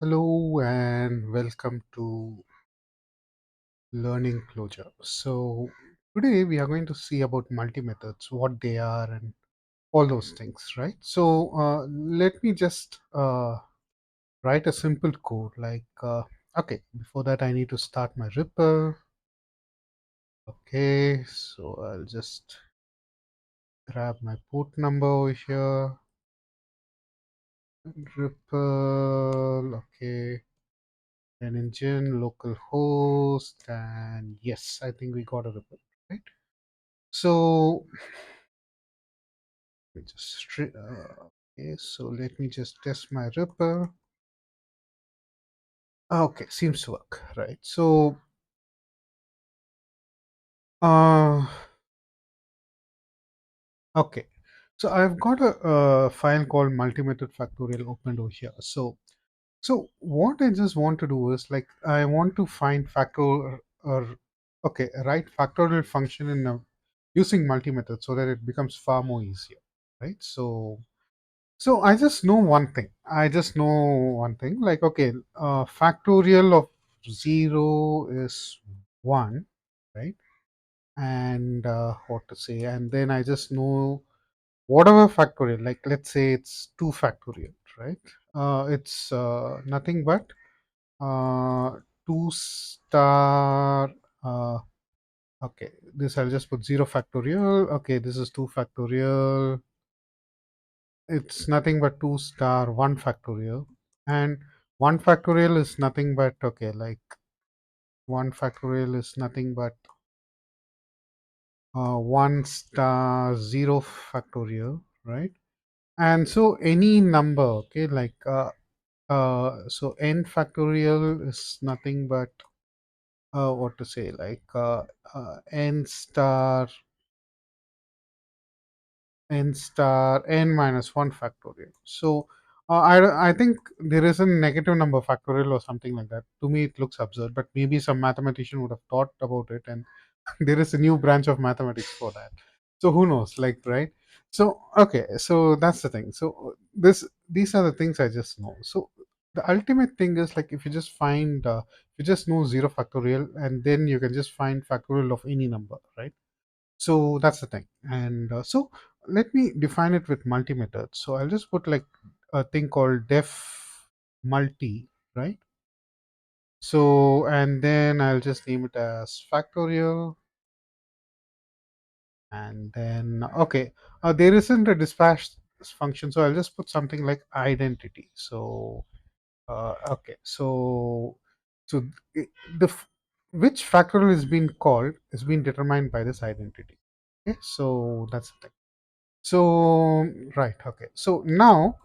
Hello and welcome to Learning Clojure. So, today we are going to see about multi methods, what they are, and all those things, right? So, let me just write a simple code okay, before that, I need to start my Ripple. Okay, so I'll just grab my port number over here. Ripple, okay, an engine, local host, and yes, I think we got a Ripple, right? So let me just okay, so let me just test my Ripple. Okay, seems to work, right? So uh okay, so I've got a file called multi-method factorial opened over here. So what I just want to do is like I want to find factor or okay, write factorial function in using multi-method so that it becomes far more easier, right? So I just know one thing. I just know one thing. Like, okay, factorial of 0 is 1, right? And what to say? And then I just know whatever factorial, like let's say it's 2 factorial, right? It's nothing but uh, 2 star. Okay, this I'll just put 0 factorial. Okay, this is 2 factorial. It's nothing but 2 star 1 factorial, and 1 factorial is nothing but okay, like 1 factorial is nothing but 1 star 0 factorial, right? And so any number, okay, so n factorial is nothing but what to say, n star n minus 1 factorial. So I think there is a negative number factorial or something like that. To me, it looks absurd, but maybe some mathematician would have thought about it, and there is a new branch of mathematics for that. So who knows, like, right? So okay, so that's the thing. So these are the things I just know. So the ultimate thing is like if you just find you just know 0 factorial, and then you can just find factorial of any number, right? So that's the thing. And so let me define it with multi method. So I'll just put like a thing called def multi, right? So and then I'll just name it as factorial. And then okay, there isn't a dispatch function, so I'll just put something like identity. So okay, so i- the which factorial is being called is being determined by this identity. Okay, so that's the thing. So right, okay. So now,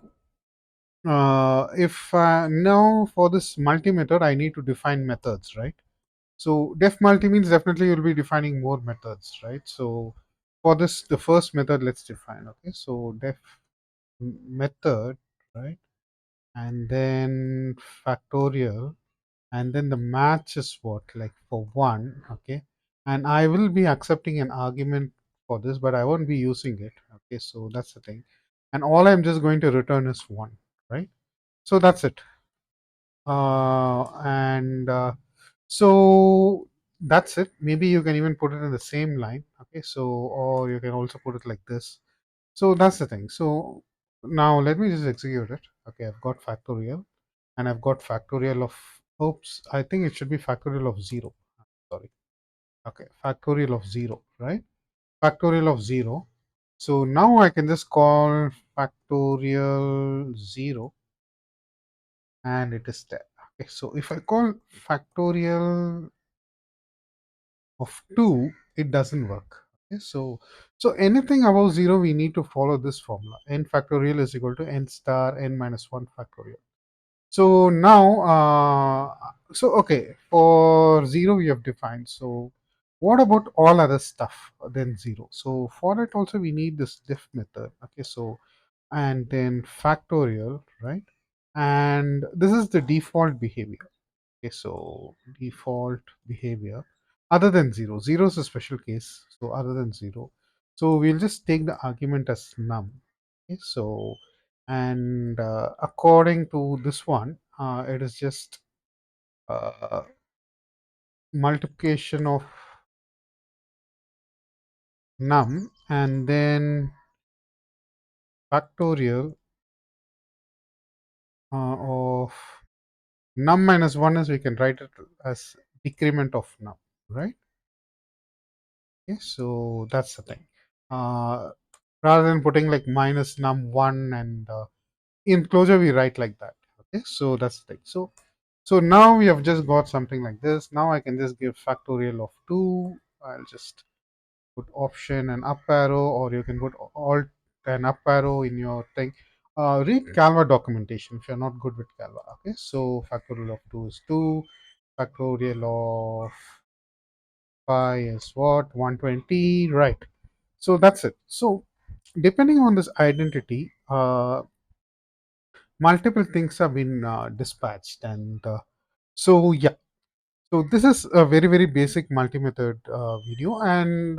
if now for this multi method, I need to define methods, right? So def multi means definitely you'll be defining more methods, right? So for this, the first method, let's define. Okay, so def method, right? And then factorial, and then the match is what, like for one, okay? And I will be accepting an argument for this, but I won't be using it. Okay, so that's the thing. And all I'm just going to return is one, right? So that's it. And so that's it. Maybe you can even put it in the same line. Okay, so or you can also put it like this. So that's the thing. So now let me just execute it. Okay, I've got factorial, and I've got factorial of, oops, I think it should be factorial of 0. Sorry. Okay, factorial of 0, right? Factorial of 0. So now I can just call factorial 0, and it is there. Okay, so if I call factorial of 2, it doesn't work. Okay, so anything above 0, we need to follow this formula. N factorial is equal to n star n minus 1 factorial. So now, so okay, for 0 we have defined. So what about all other stuff than 0? So for it also we need this diff method. Okay, so and then factorial, right? And this is the default behavior. Okay, so default behavior other than 0. 0 is a special case. So other than 0. So we'll just take the argument as num. Okay, so and according to this one, it is just uh, multiplication of num and then factorial of num minus 1 is we can write it as decrement of num, right? Okay, so that's the thing. Uh, Rather than putting like minus num 1 and in Clojure we write like that. Okay, so that's the thing. So now we have just got something like this. Now I can just give factorial of 2. I'll just put option and up arrow, or you can put alt and up arrow in your thing. Read Canva documentation if you're not good with Canva. Okay, so factorial of 2 is 2, factorial of 5 is what, 120, right? So that's it. So depending on this identity, multiple things have been dispatched, and so yeah. So this is a very very basic multi-method video, and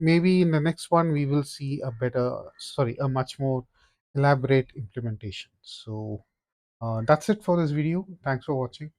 maybe in the next one we will see a better, sorry, a much more elaborate implementation. So that's it for this video. Thanks for watching.